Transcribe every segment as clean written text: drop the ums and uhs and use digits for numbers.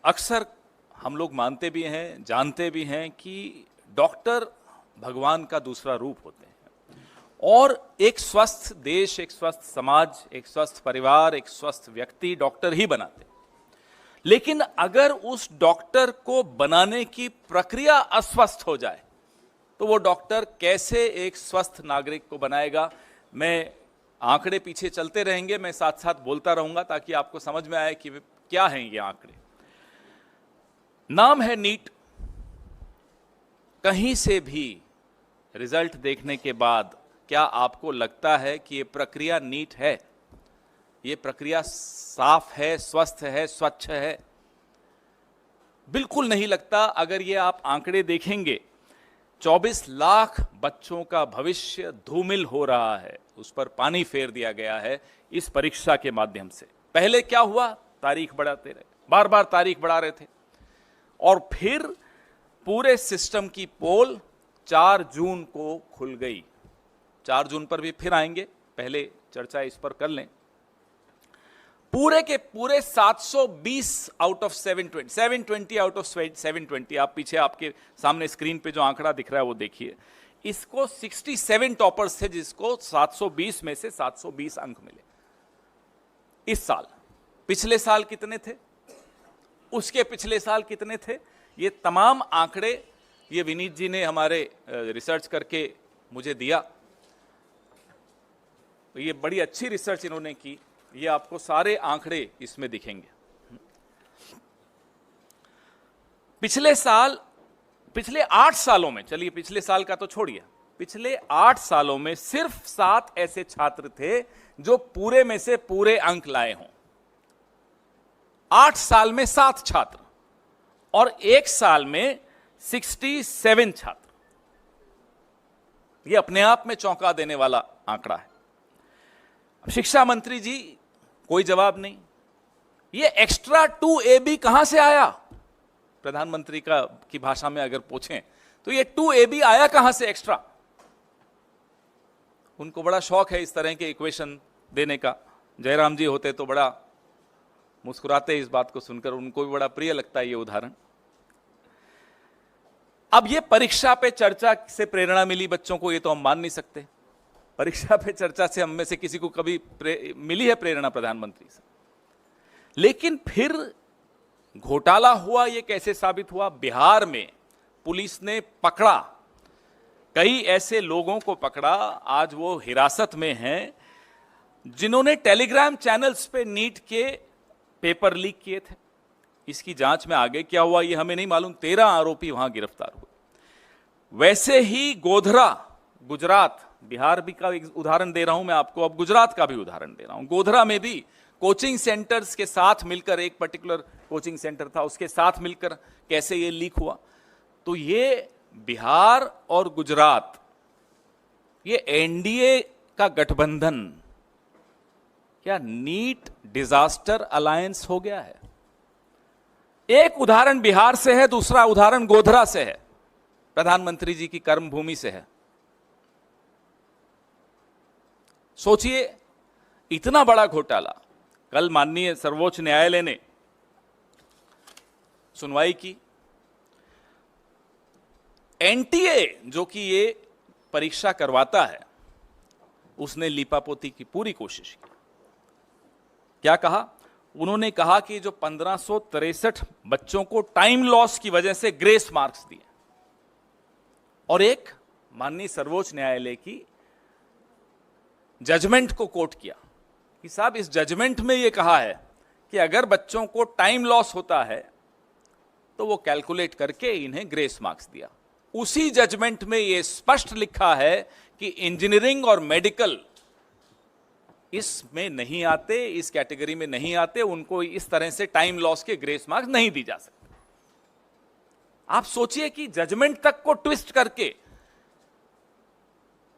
अक्सर हम लोग मानते भी हैं, जानते भी हैं कि डॉक्टर भगवान का दूसरा रूप होते हैं और एक स्वस्थ देश, एक स्वस्थ समाज, एक स्वस्थ परिवार, एक स्वस्थ व्यक्ति डॉक्टर ही बनाते हैं। लेकिन अगर उस डॉक्टर को बनाने की प्रक्रिया अस्वस्थ हो जाए तो वो डॉक्टर कैसे एक स्वस्थ नागरिक को बनाएगा? मैं आंकड़े पीछे चलते रहेंगे, मैं साथ साथ बोलता रहूंगा ताकि आपको समझ में आए कि क्या हैं ये आंकड़े। नाम है नीट। कहीं से भी रिजल्ट देखने के बाद क्या आपको लगता है कि ये प्रक्रिया नीट है, ये प्रक्रिया साफ है, स्वस्थ है, स्वच्छ है? बिल्कुल नहीं लगता। अगर ये आप आंकड़े देखेंगे, 24 लाख बच्चों का भविष्य धूमिल हो रहा है, उस पर पानी फेर दिया गया है इस परीक्षा के माध्यम से। पहले क्या हुआ? तारीख बढ़ाते रहे, बार बार तारीख बढ़ा रहे थे और फिर पूरे सिस्टम की पोल 4 जून को खुल गई। 4 जून पर भी फिर आएंगे, पहले चर्चा इस पर कर लें। पूरे के पूरे 720 आउट ऑफ 720 आउट ऑफ 720, आप पीछे आपके सामने स्क्रीन पे जो आंकड़ा दिख रहा है वो देखिए। इसको 67 टॉपर्स थे जिसको 720 में से 720 अंक मिले इस साल। पिछले साल कितने थे, उसके पिछले साल कितने थे? ये तमाम आंकड़े ये विनीत जी ने हमारे रिसर्च करके मुझे दिया। ये बड़ी अच्छी रिसर्च इन्होंने की, ये आपको सारे आंकड़े इसमें दिखेंगे। पिछले 8 सालों में, चलिए पिछले साल का तो छोड़िए, पिछले 8 सालों में सिर्फ 7 ऐसे छात्र थे जो पूरे में से पूरे अंक लाए हों। 8 साल में 7 छात्र और 1 साल में 67 छात्र। यह अपने आप में चौंका देने वाला आंकड़ा है। शिक्षा मंत्री जी कोई जवाब नहीं। ये एक्स्ट्रा 2AB कहां से आया? प्रधानमंत्री की भाषा में अगर पूछें तो ये 2AB आया कहां से एक्स्ट्रा? उनको बड़ा शौक है इस तरह के इक्वेशन देने का। जयराम जी होते तो बड़ा मुस्कुराते इस बात को सुनकर, उनको भी बड़ा प्रिय लगता है ये उदाहरण। अब ये परीक्षा पे चर्चा से प्रेरणा मिली बच्चों को, ये तो हम मान नहीं सकते। परीक्षा पे चर्चा से हम में से किसी को कभी मिली है प्रेरणा प्रधानमंत्री से? लेकिन फिर घोटाला हुआ। ये कैसे साबित हुआ? बिहार में पुलिस ने पकड़ा, कई ऐसे लोगों को पकड़ा, आज वो हिरासत में हैं, जिन्होंने टेलीग्राम चैनल्स पे नीट के पेपर लीक किए थे। इसकी जांच में आगे क्या हुआ ये हमें नहीं मालूम। 13 आरोपी वहां गिरफ्तार हुए। वैसे ही गोधरा, गुजरात, बिहार भी का एक उदाहरण दे रहा हूं मैं आपको, अब गुजरात का भी उदाहरण दे रहा हूं। गोधरा में भी कोचिंग सेंटर्स के साथ मिलकर, एक पर्टिकुलर कोचिंग सेंटर था, उसके साथ मिलकर कैसे ये लीक हुआ। तो ये बिहार और गुजरात, ये एनडीए का गठबंधन क्या नीट डिजास्टर अलायंस हो गया है? एक उदाहरण बिहार से है, दूसरा उदाहरण गोधरा से है, प्रधानमंत्री जी की कर्मभूमि से है। सोचिए, इतना बड़ा घोटाला। कल माननीय सर्वोच्च न्यायालय ने सुनवाई की। एनटीए जो कि ये परीक्षा करवाता है, उसने लीपापोती की पूरी कोशिश की। क्या कहा? उन्होंने कहा कि जो 1563 बच्चों को टाइम लॉस की वजह से ग्रेस मार्क्स दिए, और एक माननीय सर्वोच्च न्यायालय की जजमेंट को कोट किया कि साहब इस जजमेंट में यह कहा है कि अगर बच्चों को टाइम लॉस होता है तो वो कैलकुलेट करके इन्हें ग्रेस मार्क्स दिया। उसी जजमेंट में यह स्पष्ट लिखा है कि इंजीनियरिंग और मेडिकल इसमें नहीं आते, इस कैटेगरी में नहीं आते, उनको इस तरह से टाइम लॉस के ग्रेस मार्क्स नहीं दी जा सकते। आप सोचिए कि जजमेंट तक को ट्विस्ट करके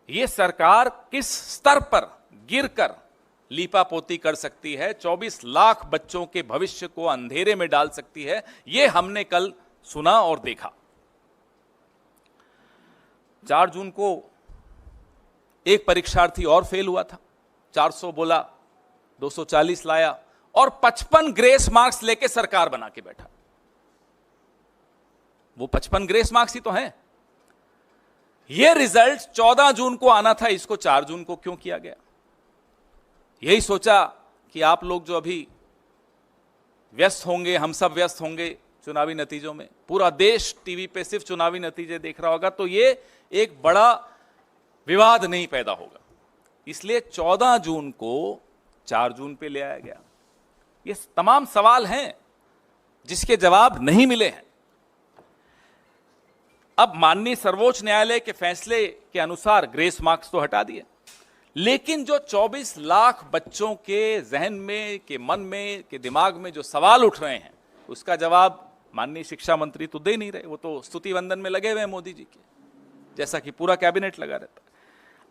यह सरकार किस स्तर पर गिरकर लीपापोती कर सकती है, 24 लाख बच्चों के भविष्य को अंधेरे में डाल सकती है। यह हमने कल सुना और देखा। 4 जून को एक परीक्षार्थी और फेल हुआ था, 400 बोला, 240 लाया और 55 ग्रेस मार्क्स लेके सरकार बना के बैठा। वो 55 ग्रेस मार्क्स ही तो हैं। ये रिजल्ट 14 जून को आना था, इसको 4 जून को क्यों किया गया? यही सोचा कि आप लोग जो अभी व्यस्त होंगे, हम सब व्यस्त होंगे चुनावी नतीजों में, पूरा देश टीवी पे सिर्फ चुनावी नतीजे देख रहा होगा, तो ये एक बड़ा विवाद नहीं पैदा होगा, इसलिए 14 जून को 4 जून पे ले आया गया। ये तमाम सवाल हैं जिसके जवाब नहीं मिले हैं। अब माननीय सर्वोच्च न्यायालय के फैसले के अनुसार ग्रेस मार्क्स तो हटा दिए, लेकिन जो 24 लाख बच्चों के जहन में, के मन में, के दिमाग में जो सवाल उठ रहे हैं, उसका जवाब माननीय शिक्षा मंत्री तो दे नहीं रहे। वो तो स्तुति वंदन में लगे हुए हैं मोदी जी के, जैसा कि पूरा कैबिनेट लगा रहता है।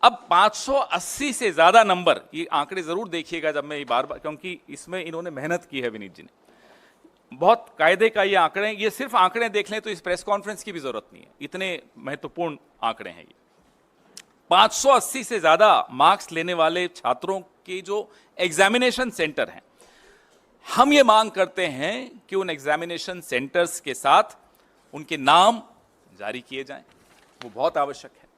अब 580 से ज्यादा नंबर, ये आंकड़े जरूर देखिएगा जब मैं बार बार, क्योंकि इसमें इन्होंने मेहनत की है विनीत जी ने, बहुत कायदे का ये आंकड़े, ये सिर्फ आंकड़े देख लें तो इस प्रेस कॉन्फ्रेंस की भी जरूरत नहीं है, इतने महत्वपूर्ण आंकड़े हैं ये। 580 से ज्यादा मार्क्स लेने वाले छात्रों के जो एग्जामिनेशन सेंटर हैं, हम ये मांग करते हैं कि उन एग्जामिनेशन सेंटर्स के साथ उनके नाम जारी किए जाएं, वो बहुत आवश्यक है।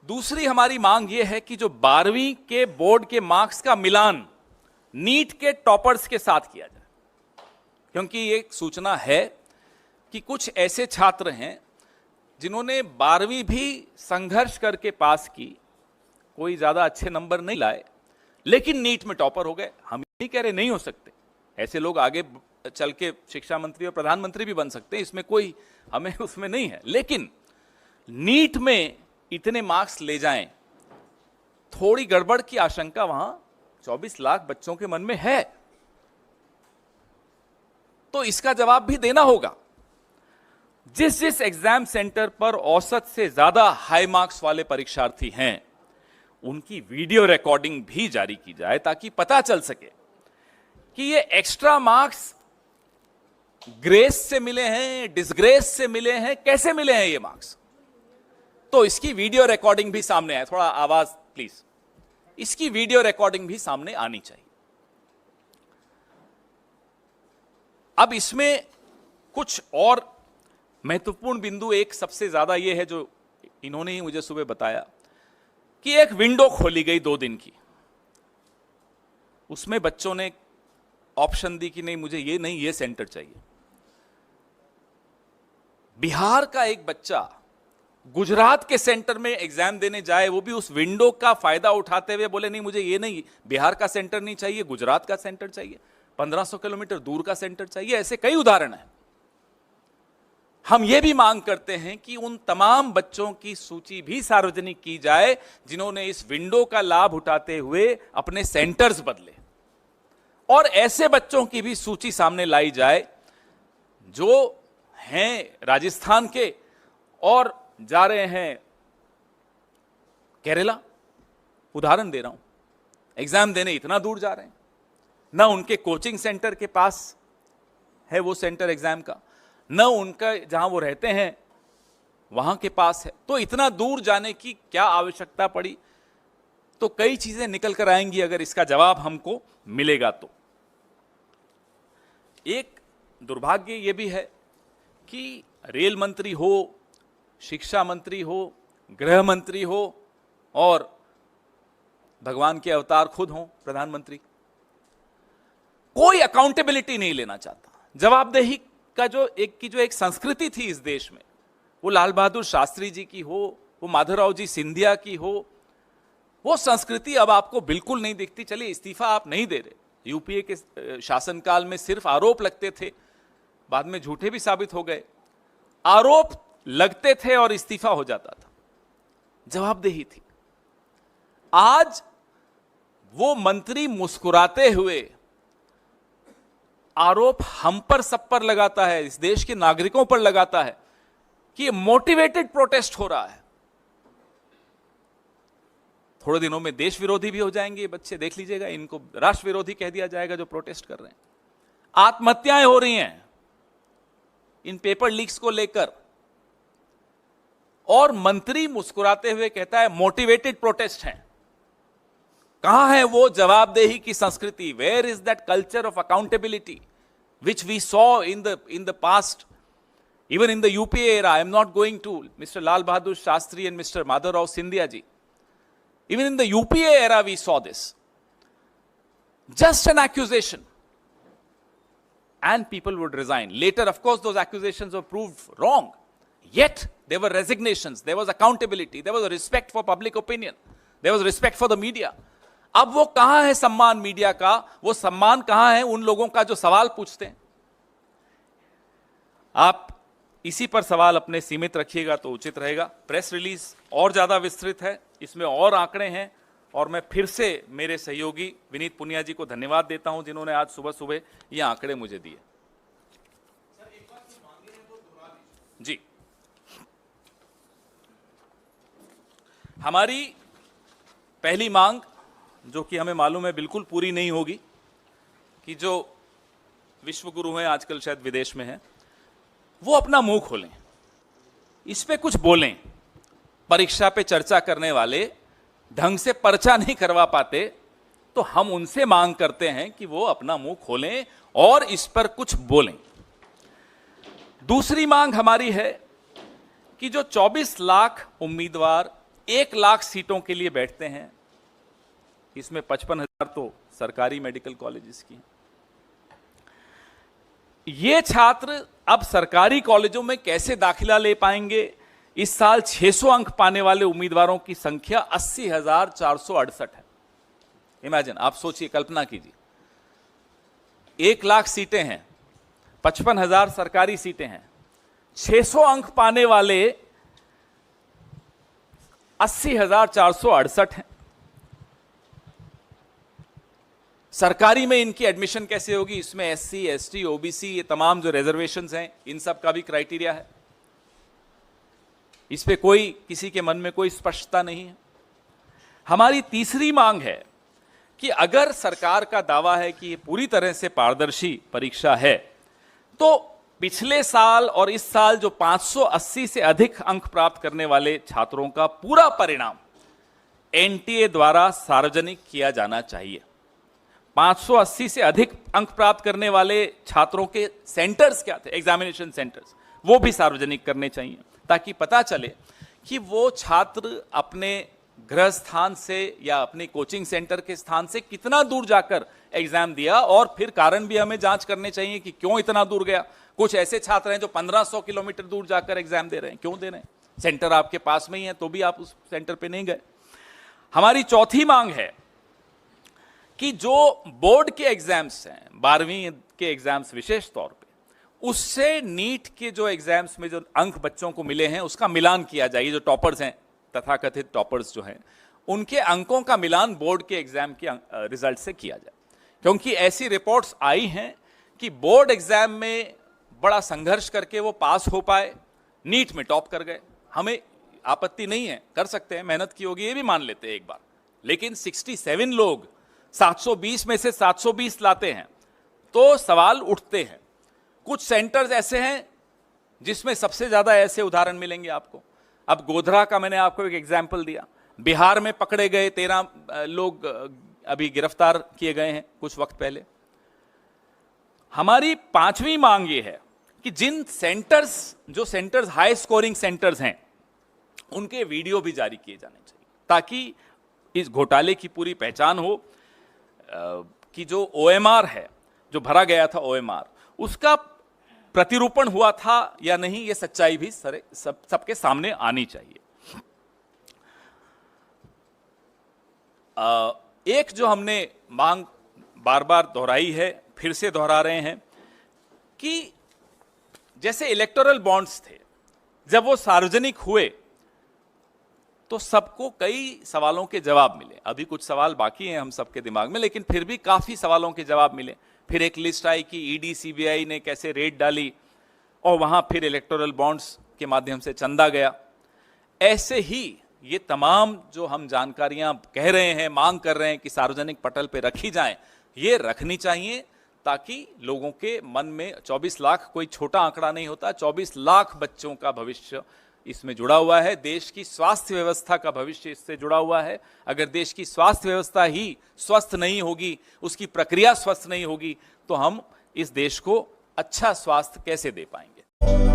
दूसरी हमारी मांग ये है कि जो 12वीं के बोर्ड के मार्क्स का मिलान नीट के टॉपर्स के साथ किया जाए, क्योंकि एक सूचना है कि कुछ ऐसे छात्र हैं जिन्होंने 12वीं भी संघर्ष करके पास की, कोई ज्यादा अच्छे नंबर नहीं लाए, लेकिन नीट में टॉपर हो गए। हम नहीं कह रहे नहीं हो सकते, ऐसे लोग आगे चल के शिक्षा मंत्री और प्रधानमंत्री भी बन सकते हैं, इसमें कोई हमें उसमें नहीं है, लेकिन नीट में इतने मार्क्स ले जाएं, थोड़ी गड़बड़ की आशंका वहां 24 लाख बच्चों के मन में है, तो इसका जवाब भी देना होगा। जिस जिस एग्जाम सेंटर पर औसत से ज्यादा हाई मार्क्स वाले परीक्षार्थी हैं, उनकी वीडियो रिकॉर्डिंग भी जारी की जाए, ताकि पता चल सके कि ये एक्स्ट्रा मार्क्स ग्रेस से मिले हैं, डिसग्रेस से मिले हैं, कैसे मिले हैं ये मार्क्स। तो इसकी वीडियो रिकॉर्डिंग भी सामने आए, थोड़ा आवाज प्लीज, इसकी वीडियो रिकॉर्डिंग भी सामने आनी चाहिए। अब इसमें कुछ और महत्वपूर्ण बिंदु, एक सबसे ज्यादा यह है जो इन्होंने ही मुझे सुबह बताया कि एक विंडो खोली गई 2 दिन की, उसमें बच्चों ने ऑप्शन दी कि नहीं मुझे ये नहीं, ये सेंटर चाहिए। बिहार का एक बच्चा गुजरात के सेंटर में एग्जाम देने जाए, वो भी उस विंडो का फायदा उठाते हुए बोले नहीं मुझे ये नहीं, बिहार का सेंटर नहीं चाहिए, गुजरात का सेंटर चाहिए, 1500 किलोमीटर दूर का सेंटर चाहिए। ऐसे कई उदाहरण हैं। हम ये भी मांग करते हैं कि उन तमाम बच्चों की सूची भी सार्वजनिक की जाए जिन्होंने इस विंडो का लाभ उठाते हुए अपने सेंटर्स बदले, और ऐसे बच्चों की भी सूची सामने लाई जाए जो हैं राजस्थान के और जा रहे हैं केरला, उदाहरण दे रहा हूं, एग्जाम देने इतना दूर जा रहे हैं, ना उनके कोचिंग सेंटर के पास है वो सेंटर एग्जाम का, न उनका जहां वो रहते हैं वहां के पास है, तो इतना दूर जाने की क्या आवश्यकता पड़ी। तो कई चीजें निकल कर आएंगी अगर इसका जवाब हमको मिलेगा तो। एक दुर्भाग्य यह भी है कि रेल मंत्री हो, शिक्षा मंत्री हो, गृह मंत्री हो और भगवान के अवतार खुद हो प्रधानमंत्री, कोई अकाउंटेबिलिटी नहीं लेना चाहता। जवाबदेही का जो एक संस्कृति थी इस देश में, वो लाल बहादुर शास्त्री जी की हो, वो माधवराव जी सिंधिया की हो, वो संस्कृति अब आपको बिल्कुल नहीं दिखती। चलिए इस्तीफा आप नहीं दे रहे, यूपीए के शासनकाल में सिर्फ आरोप लगते थे, बाद में झूठे भी साबित हो गए, आरोप लगते थे और इस्तीफा हो जाता था, जवाबदेही थी। आज वो मंत्री मुस्कुराते हुए आरोप हम पर सब पर लगाता है, इस देश के नागरिकों पर लगाता है कि मोटिवेटेड प्रोटेस्ट हो रहा है। थोड़े दिनों में देश विरोधी भी हो जाएंगे ये बच्चे, देख लीजिएगा, इनको राष्ट्र विरोधी कह दिया जाएगा जो प्रोटेस्ट कर रहे हैं। आत्महत्याएं हो रही हैं इन पेपर लीक्स को लेकर, और मंत्री मुस्कुराते हुए कहता है मोटिवेटेड प्रोटेस्ट है। कहां है वो जवाबदेही की संस्कृति? Where is that culture of accountability which we saw in the past Even in the UPA era, I am not going to Mr. Lal Bahadur Shastri and Mr. Madhavrao Sindhya ji. Even in the UPA era, we saw this. Just an accusation. And people would resign. Later, of course, those accusations were proved wrong. Yet, there were resignations, there was accountability, there was a respect for public opinion, there was respect for the media. अब वो कहां है सम्मान media का, वो सम्मान कहां है उन लोगों का जो सवाल पूछते हैं? आप इसी पर सवाल अपने सीमित रखिएगा तो उचित रहेगा। प्रेस रिलीज और ज्यादा विस्तृत है, इसमें और आंकड़े हैं, और मैं फिर से मेरे सहयोगी विनीत पुनिया जी को धन्यवाद देता हूं जिन्होंने आज सुबह सुबह ये आंकड़े मुझे दिए। जी, हमारी पहली मांग, जो कि हमें मालूम है बिल्कुल पूरी नहीं होगी, कि जो विश्व गुरु हैं आजकल शायद विदेश में हैं, वो अपना मुंह खोलें, इस पे कुछ बोलें। परीक्षा पे चर्चा करने वाले ढंग से पर्चा नहीं करवा पाते, तो हम उनसे मांग करते हैं कि वो अपना मुंह खोलें और इस पर कुछ बोलें। दूसरी मांग हमारी है कि जो 24 लाख उम्मीदवार 1 लाख सीटों के लिए बैठते हैं, इसमें 55,000 तो सरकारी मेडिकल कॉलेजेस की, ये छात्र अब सरकारी कॉलेजों में कैसे दाखिला ले पाएंगे? इस साल 600 अंक पाने वाले उम्मीदवारों की संख्या 80,468 है। इमेजिन, आप सोचिए, कल्पना कीजिए, 1 लाख सीटें हैं, 55,000 सरकारी सीटें हैं, 600 अंक पाने वाले 80,468 हैं। सरकारी में इनकी एडमिशन कैसे होगी? इसमें एससी, एसटी, ओबीसी, ये तमाम जो रिजर्वेशंस हैं, इन सब का भी क्राइटेरिया है। इस पे कोई, किसी के मन में कोई स्पष्टता नहीं है। हमारी तीसरी मांग है कि अगर सरकार का दावा है कि ये पूरी तरह से पारदर्शी परीक्षा है, तो पिछले साल और इस साल जो 580 से अधिक अंक प्राप्त करने वाले छात्रों का पूरा परिणाम एनटीए द्वारा सार्वजनिक किया जाना चाहिए। 580 से अधिक अंक प्राप्त करने वाले छात्रों के सेंटर्स क्या थे, एग्जामिनेशन सेंटर्स, वो भी सार्वजनिक करने चाहिए, ताकि पता चले कि वो छात्र अपने गृह स्थान से या अपने कोचिंग सेंटर के स्थान से कितना दूर जाकर एग्जाम दिया, और फिर कारण भी हमें जांच करने चाहिए कि क्यों इतना दूर गया। कुछ ऐसे छात्र हैं जो 1500 किलोमीटर दूर जाकर एग्जाम दे रहे हैं, क्यों दे रहे हैं? सेंटर आपके पास में ही है तो भी आप उस सेंटर पे नहीं गए। हमारी चौथी मांग है कि जो बोर्ड के एग्जाम्स हैं, 12वीं के एग्जाम्स विशेष तौर पे, उससे नीट के जो एग्जाम्स में जो अंक बच्चों को मिले हैं उसका मिलान किया जाए। जो टॉपर्स हैं, तथाकथित टॉपर्स जो हैं, उनके अंकों का मिलान बोर्ड के एग्जाम के रिजल्ट से किया जाए। क्योंकि ऐसी रिपोर्ट्स आई हैं कि बोर्ड एग्जाम में बड़ा संघर्ष करके वो पास हो पाए, नीट में टॉप कर गए। हमें आपत्ति नहीं है, कर सकते हैं, मेहनत की होगी, ये भी मान लेते हैं एक बार, लेकिन 67 लोग 720 में से 720 लाते हैं तो सवाल उठते हैं। कुछ सेंटर्स ऐसे हैं जिसमें सबसे ज्यादा ऐसे उदाहरण मिलेंगे आपको। अब गोधरा का मैंने आपको एक एग्जाम्पल दिया, बिहार में पकड़े गए 13 लोग अभी गिरफ्तार किए गए हैं कुछ वक्त पहले। हमारी पांचवी मांग ये है कि जिन सेंटर्स, जो सेंटर्स हाई स्कोरिंग सेंटर्स हैं, उनके वीडियो भी जारी किए जाने चाहिए, ताकि इस घोटाले की पूरी पहचान हो कि जो ओएमआर है, जो भरा गया था ओएमआर, उसका प्रतिरूपण हुआ था या नहीं, ये सच्चाई भी सबके सामने आनी चाहिए। एक जो हमने मांग बार बार दोहराई है, फिर से दोहरा रहे हैं, कि जैसे इलेक्टोरल बॉन्ड्स थे, जब वो सार्वजनिक हुए तो सबको कई सवालों के जवाब मिले। अभी कुछ सवाल बाकी हैं हम सबके दिमाग में, लेकिन फिर भी काफी सवालों के जवाब मिले। फिर एक लिस्ट आई कि ईडी सीबीआई ने कैसे रेड डाली, और वहां फिर इलेक्टोरल बॉन्ड्स के माध्यम से चंदा गया। ऐसे ही ये तमाम जो हम जानकारियां कह रहे हैं, मांग कर रहे हैं कि सार्वजनिक पटल पे रखी जाएं, ये रखनी चाहिए, ताकि लोगों के मन में 24 लाख कोई छोटा आंकड़ा नहीं होता, 24 लाख बच्चों का भविष्य इसमें जुड़ा हुआ है। देश की स्वास्थ्य व्यवस्था का भविष्य इससे जुड़ा हुआ है। अगर देश की स्वास्थ्य व्यवस्था ही स्वस्थ नहीं होगी, उसकी प्रक्रिया स्वस्थ नहीं होगी, तो हम इस देश को अच्छा स्वास्थ्य कैसे दे पाएंगे?